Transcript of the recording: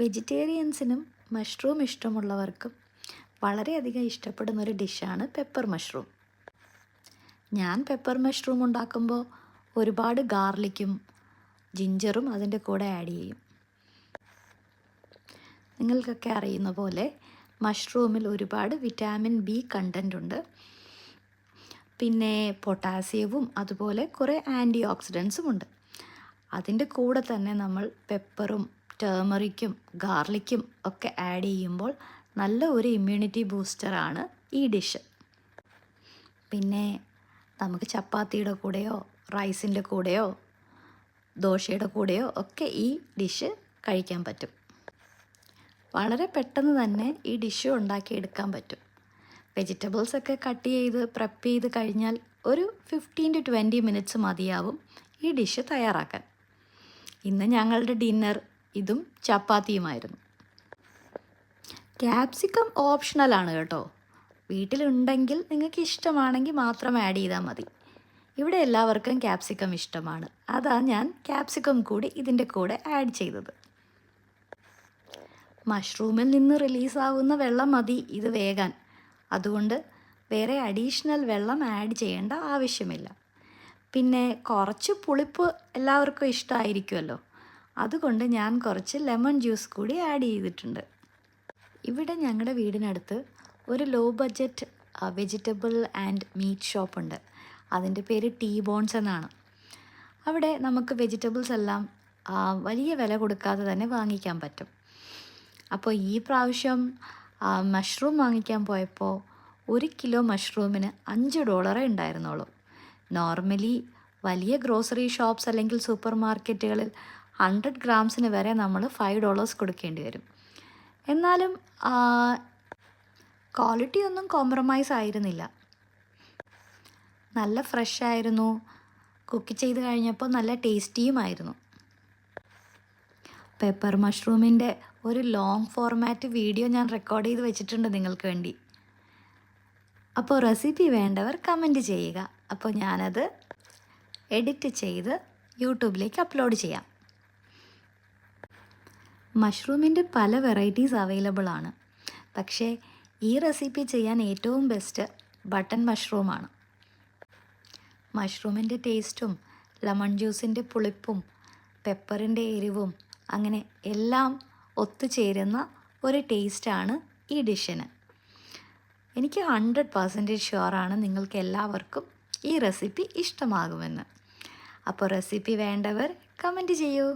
വെജിറ്റേറിയൻസിനും mushroom ഇഷ്ടമുള്ളവർക്കും വളരെയധികം ഇഷ്ടപ്പെടുന്നൊരു ഡിഷാണ് പെപ്പർ മഷ്റൂം. ഞാൻ പെപ്പർ മഷ്റൂം ഉണ്ടാക്കുമ്പോൾ ഒരുപാട് ഗാർലിക്കും ജിഞ്ചറും അതിൻ്റെ കൂടെ ആഡ് ചെയ്യും. നിങ്ങൾക്കൊക്കെ അറിയുന്ന പോലെ മഷ്റൂമിൽ ഒരുപാട് വിറ്റാമിൻ ബി കണ്ടൻ്റ് ഉണ്ട്. പിന്നെ പൊട്ടാസ്യവും അതുപോലെ കുറേ ആൻറ്റി ഓക്സിഡൻസും ഉണ്ട്. അതിൻ്റെ കൂടെ തന്നെ നമ്മൾ പെപ്പറും ടേമറിക്കും ഗാർലിക്കും ഒക്കെ ആഡ് ചെയ്യുമ്പോൾ നല്ല ഒരു ഇമ്മ്യൂണിറ്റി ബൂസ്റ്ററാണ് ഈ ഡിഷ്. പിന്നെ നമുക്ക് ചപ്പാത്തിയുടെ കൂടെയോ റൈസിൻ്റെ കൂടെയോ ദോശയുടെ കൂടെയോ ഒക്കെ ഈ ഡിഷ് കഴിക്കാൻ പറ്റും. വളരെ പെട്ടെന്ന് തന്നെ ഈ ഡിഷ് ഉണ്ടാക്കിയെടുക്കാൻ പറ്റും. വെജിറ്റബിൾസൊക്കെ കട്ട് ചെയ്ത് പ്രെപ്പ് ചെയ്ത് കഴിഞ്ഞാൽ ഒരു 15 to 20 മിനിറ്റ്സ് മതിയാവും ഈ ഡിഷ് തയ്യാറാക്കാൻ. ഇന്ന് ഞങ്ങളുടെ ഡിന്നർ ഇതും ചപ്പാത്തിയുമായിരുന്നു. ക്യാപ്സിക്കം ഓപ്ഷണലാണ് കേട്ടോ. വീട്ടിലുണ്ടെങ്കിൽ നിങ്ങൾക്ക് ഇഷ്ടമാണെങ്കിൽ മാത്രം ആഡ് ചെയ്താൽ മതി. ഇവിടെ എല്ലാവർക്കും ക്യാപ്സിക്കം ഇഷ്ടമാണ്. അതാണ് ഞാൻ ക്യാപ്സിക്കം കൂടി ഇതിൻ്റെ കൂടെ ആഡ് ചെയ്തത്. മഷ്റൂമിൽ നിന്ന് റിലീസാവുന്ന വെള്ളം മതി ഇത് വേകാൻ. അതുകൊണ്ട് വേറെ അഡീഷണൽ വെള്ളം ആഡ് ചെയ്യേണ്ട ആവശ്യമില്ല. പിന്നെ കുറച്ച് പുളിപ്പ് എല്ലാവർക്കും ഇഷ്ടമായിരിക്കുമല്ലോ, അതുകൊണ്ട് ഞാൻ കുറച്ച് ലെമൺ ജ്യൂസ് കൂടി ആഡ് ചെയ്തിട്ടുണ്ട്. ഇവിടെ ഞങ്ങളുടെ വീടിനടുത്ത് ഒരു low budget vegetable and meat ഷോപ്പുണ്ട്. അതിൻ്റെ പേര് ടീ ബോൺസ് എന്നാണ്. അവിടെ നമുക്ക് വെജിറ്റബിൾസ് എല്ലാം വലിയ വില കൊടുക്കാതെ തന്നെ വാങ്ങിക്കാൻ പറ്റും. അപ്പോൾ ഈ പ്രാവശ്യം മഷ്റൂം വാങ്ങിക്കാൻ പോയപ്പോൾ 1 കിലോ മഷ്റൂമിന് $5 ഉണ്ടായിരുന്നുള്ളൂ. നോർമലി വലിയ ഗ്രോസറി ഷോപ്സ് അല്ലെങ്കിൽ സൂപ്പർ മാർക്കറ്റുകളിൽ 100 ഗ്രാംസിന് വരെ നമ്മൾ $5 കൊടുക്കേണ്ടി വരും. എന്നാലും ക്വാളിറ്റി ഒന്നും കോംപ്രമൈസ് ആയിരുന്നില്ല. നല്ല ഫ്രഷ് ആയിരുന്നു. കുക്ക് ചെയ്ത് കഴിഞ്ഞപ്പോൾ നല്ല ടേസ്റ്റിയുമായിരുന്നു. പെപ്പർ മഷ്റൂമിൻ്റെ ഒരു ലോങ് ഫോർമാറ്റ് വീഡിയോ ഞാൻ റെക്കോർഡ് ചെയ്ത് വെച്ചിട്ടുണ്ട് നിങ്ങൾക്ക് വേണ്ടി. അപ്പോൾ റെസിപ്പി വേണ്ടവർ കമൻറ്റ് ചെയ്യുക. അപ്പോൾ ഞാനത് എഡിറ്റ് ചെയ്ത് യൂട്യൂബിലേക്ക് അപ്ലോഡ് ചെയ്യാം. മഷ്റൂമിൻ്റെ പല വെറൈറ്റീസ് അവൈലബിൾ ആണ്. പക്ഷേ ഈ റെസിപ്പി ചെയ്യാൻ ഏറ്റവും ബെസ്റ്റ് ബട്ടൺ മഷ്റൂമാണ്. മഷ്റൂമിൻ്റെ ടേസ്റ്റും ലെമൺ ജ്യൂസിൻ്റെ പുളിപ്പും പെപ്പറിൻ്റെ എരിവും അങ്ങനെ എല്ലാം ഒത്തുചേരുന്ന ഒരു ടേസ്റ്റാണ് ഈ ഡിഷിന്. എനിക്ക് 100% ഷുവറാണ് നിങ്ങൾക്ക് എല്ലാവർക്കും ഈ റെസിപ്പി ഇഷ്ടമാകുമെന്ന്. അപ്പോൾ റെസിപ്പി വേണ്ടവർ കമൻറ്റ് ചെയ്യൂ.